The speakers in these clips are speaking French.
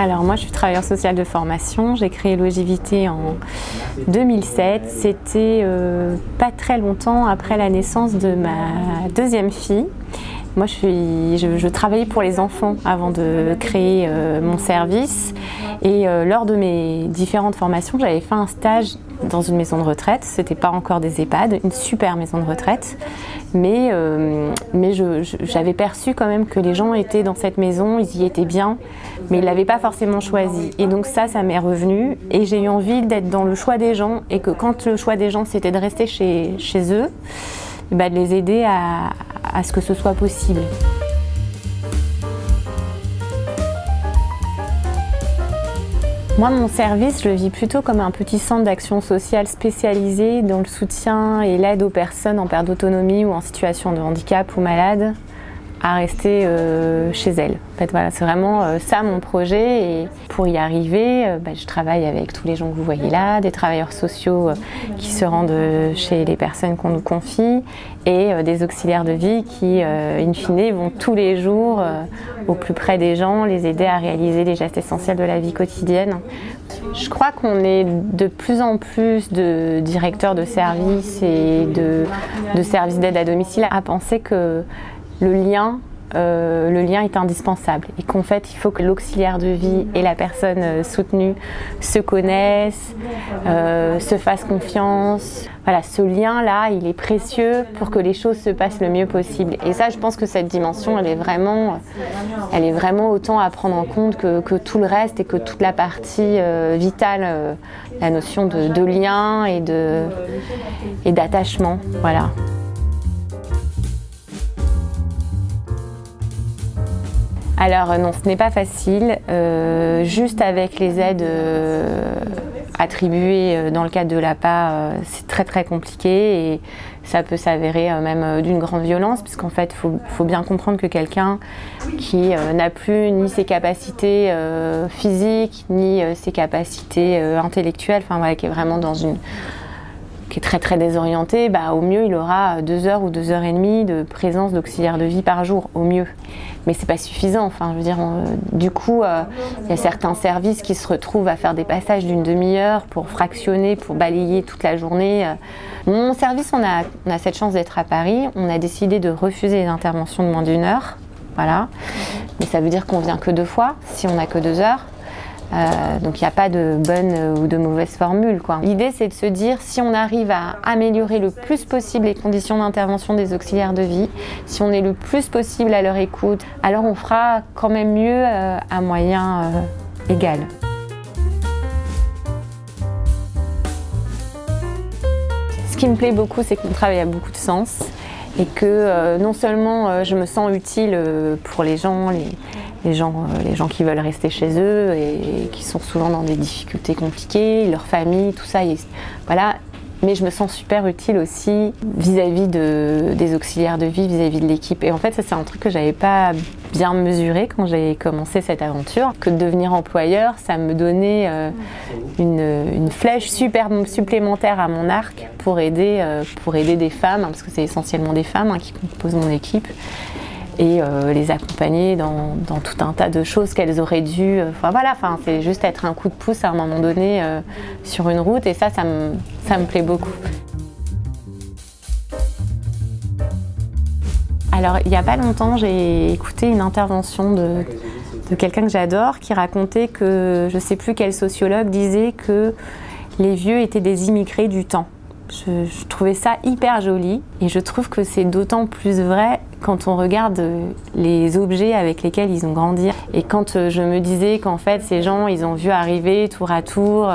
Alors moi je suis travailleuse sociale de formation, j'ai créé Logivité en 2007, c'était pas très longtemps après la naissance de ma deuxième fille. Moi je travaillais pour les enfants avant de créer mon service et lors de mes différentes formations j'avais fait un stage dans une maison de retraite, c'était pas encore des EHPAD, une super maison de retraite, mais j'avais perçu quand même que les gens étaient dans cette maison, ils y étaient bien, mais ils l'avaient pas forcément choisi. Et donc ça m'est revenu et j'ai eu envie d'être dans le choix des gens et que quand le choix des gens c'était de rester chez eux, de les aider à ce que ce soit possible. Moi, mon service, je le vis plutôt comme un petit centre d'action sociale spécialisé dans le soutien et l'aide aux personnes en perte d'autonomie ou en situation de handicap ou malade à rester chez elles. En fait, voilà, c'est vraiment ça mon projet et pour y arriver, je travaille avec tous les gens que vous voyez là, des travailleurs sociaux qui se rendent chez les personnes qu'on nous confie et des auxiliaires de vie qui, in fine, vont tous les jours au plus près des gens, les aider à réaliser les gestes essentiels de la vie quotidienne. Je crois qu'on est de plus en plus de directeurs de services et de services d'aide à domicile à penser que le lien est indispensable et qu'en fait il faut que l'auxiliaire de vie et la personne soutenue se connaissent, se fassent confiance. Voilà, ce lien-là, il est précieux pour que les choses se passent le mieux possible. Et ça, je pense que cette dimension, elle est vraiment autant à prendre en compte que tout le reste et que toute la partie vitale, la notion de lien et d'attachement. Voilà. Alors non, ce n'est pas facile, juste avec les aides attribuées dans le cadre de l'APA, c'est très compliqué et ça peut s'avérer même d'une grande violence puisqu'en fait il faut bien comprendre que quelqu'un qui n'a plus ni ses capacités physiques ni ses capacités intellectuelles, enfin voilà, qui est vraiment qui est très désorienté, au mieux il aura 2 heures ou 2 heures et demie de présence d'auxiliaire de vie par jour, au mieux. Mais c'est pas suffisant, enfin je veux dire, du coup il y a certains services qui se retrouvent à faire des passages d'une demi-heure pour fractionner, pour balayer toute la journée. Mon service, on a cette chance d'être à Paris, on a décidé de refuser les interventions de moins d'1 heure, voilà. Mais ça veut dire qu'on vient que 2 fois, si on n'a que 2 heures. Donc il n'y a pas de bonne ou de mauvaise formule, quoi. L'idée c'est de se dire si on arrive à améliorer le plus possible les conditions d'intervention des auxiliaires de vie, si on est le plus possible à leur écoute, alors on fera quand même mieux à moyen égal. Ce qui me plaît beaucoup, c'est que mon travail a beaucoup de sens et que non seulement je me sens utile pour les gens qui veulent rester chez eux et qui sont souvent dans des difficultés compliquées, leur famille, tout ça, voilà. Mais je me sens super utile aussi vis-à-vis des auxiliaires de vie, vis-à-vis de l'équipe. Et en fait, ça c'est un truc que j'avais pas bien mesuré quand j'ai commencé cette aventure, que de devenir employeur, ça me donnait une flèche supplémentaire à mon arc pour aider des femmes, parce que c'est essentiellement des femmes qui composent mon équipe. Et les accompagner dans tout un tas de choses qu'elles auraient dû... c'est juste être un coup de pouce à un moment donné sur une route et ça me plaît beaucoup. Alors, il n'y a pas longtemps, j'ai écouté une intervention de quelqu'un que j'adore qui racontait que, je ne sais plus quel sociologue, disait que les vieux étaient des immigrés du temps. Je trouvais ça hyper joli et je trouve que c'est d'autant plus vrai quand on regarde les objets avec lesquels ils ont grandi. Et quand je me disais qu'en fait ces gens, ils ont vu arriver tour à tour,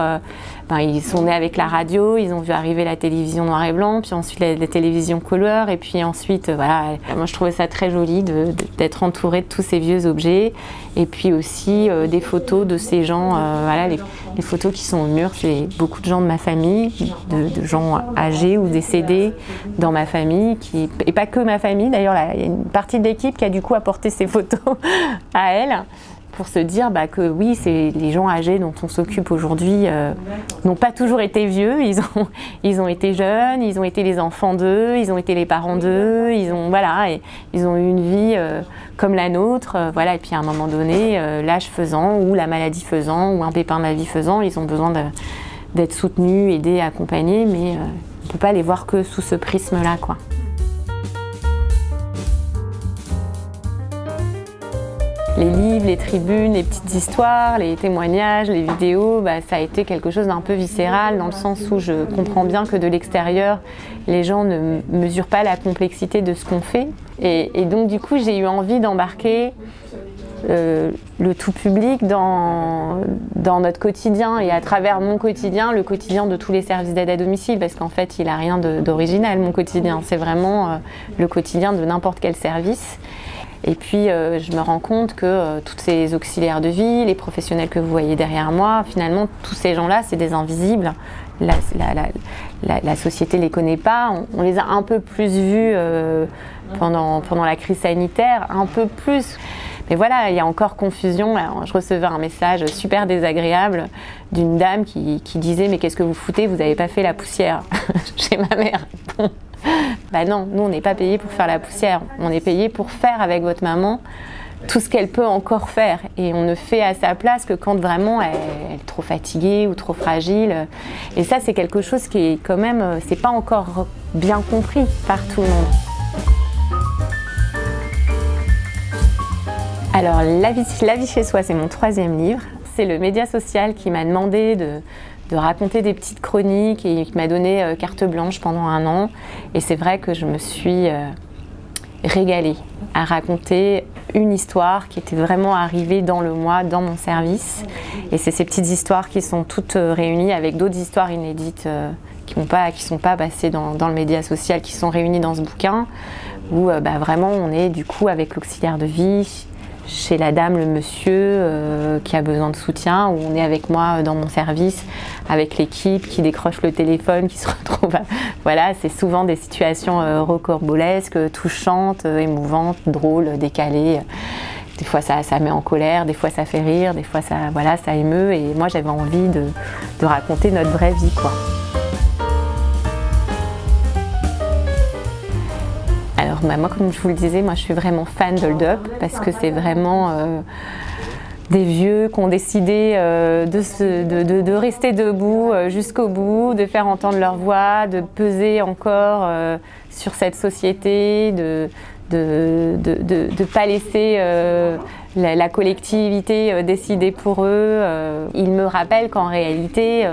ils sont nés avec la radio, ils ont vu arriver la télévision noir et blanc, puis ensuite la télévision couleur, et puis ensuite, voilà. Moi je trouvais ça très joli d'être entourée de tous ces vieux objets, et puis aussi des photos de ces gens, voilà, les photos qui sont au mur, c'est beaucoup de gens de ma famille, de gens âgés ou décédés dans ma famille, et pas que ma famille, d'ailleurs il y a une partie de l'équipe qui a du coup apporté ces photos à elle. pour se dire que oui, les gens âgés dont on s'occupe aujourd'hui n'ont pas toujours été vieux, ils ont été jeunes, ils ont été les enfants d'eux, ils ont été les parents d'eux, ils ont eu une vie comme la nôtre, voilà. Et puis à un moment donné, l'âge faisant, ou la maladie faisant, ou un pépin de la vie faisant, ils ont besoin d'être soutenus, aidés, accompagnés, mais on ne peut pas les voir que sous ce prisme-là, quoi. Les livres, les tribunes, les petites histoires, les témoignages, les vidéos, ça a été quelque chose d'un peu viscéral, dans le sens où je comprends bien que de l'extérieur, les gens ne mesurent pas la complexité de ce qu'on fait. Et donc du coup, j'ai eu envie d'embarquer le tout public dans notre quotidien, et à travers mon quotidien, le quotidien de tous les services d'aide à domicile, parce qu'en fait, il n'a rien d'original, mon quotidien. C'est vraiment le quotidien de n'importe quel service. Et puis, je me rends compte que toutes ces auxiliaires de vie, les professionnels que vous voyez derrière moi, finalement, tous ces gens-là, c'est des invisibles. La société ne les connaît pas. On les a un peu plus vus pendant la crise sanitaire, un peu plus. Mais voilà, il y a encore confusion. Alors, je recevais un message super désagréable d'une dame qui disait « Mais qu'est-ce que vous foutez? Vous n'avez pas fait la poussière ?» Chez ma mère. Bon. Non, nous on n'est pas payé pour faire la poussière, on est payé pour faire avec votre maman tout ce qu'elle peut encore faire, et on ne fait à sa place que quand vraiment elle est trop fatiguée ou trop fragile. Et ça, c'est quelque chose qui est quand même, c'est pas encore bien compris par tout le monde. Alors La vie chez soi, c'est mon 3e livre. C'est le média social qui m'a demandé de raconter des petites chroniques et qui m'a donné carte blanche pendant 1 an. Et c'est vrai que je me suis régalée à raconter une histoire qui était vraiment arrivée dans le mois, dans mon service. Et c'est ces petites histoires qui sont toutes réunies avec d'autres histoires inédites qui ne sont pas passées dans le média social, qui sont réunies dans ce bouquin, où vraiment on est du coup avec l'auxiliaire de vie, chez la dame, le monsieur qui a besoin de soutien, où on est avec moi dans mon service, avec l'équipe qui décroche le téléphone, qui se retrouve. Voilà, c'est souvent des situations rocambolesques, touchantes, émouvantes, drôles, décalées. Des fois ça met en colère, des fois ça fait rire, des fois ça émeut. Et moi j'avais envie de raconter notre vraie vie, quoi. Alors moi, comme je vous le disais, moi je suis vraiment fan d'Hold Up, parce que c'est vraiment des vieux qui ont décidé de rester debout jusqu'au bout, de faire entendre leur voix, de peser encore sur cette société, de pas laisser la collectivité décider pour eux. Ils me rappellent qu'en réalité,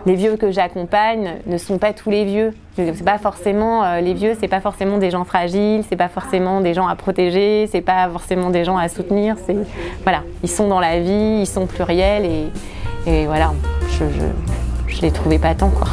les vieux que j'accompagne ne sont pas tous les vieux. C'est pas forcément, les vieux, c'est pas forcément des gens fragiles, c'est pas forcément des gens à protéger, c'est pas forcément des gens à soutenir. Voilà, ils sont dans la vie, ils sont pluriels, et voilà, je les trouvais pas tant, quoi.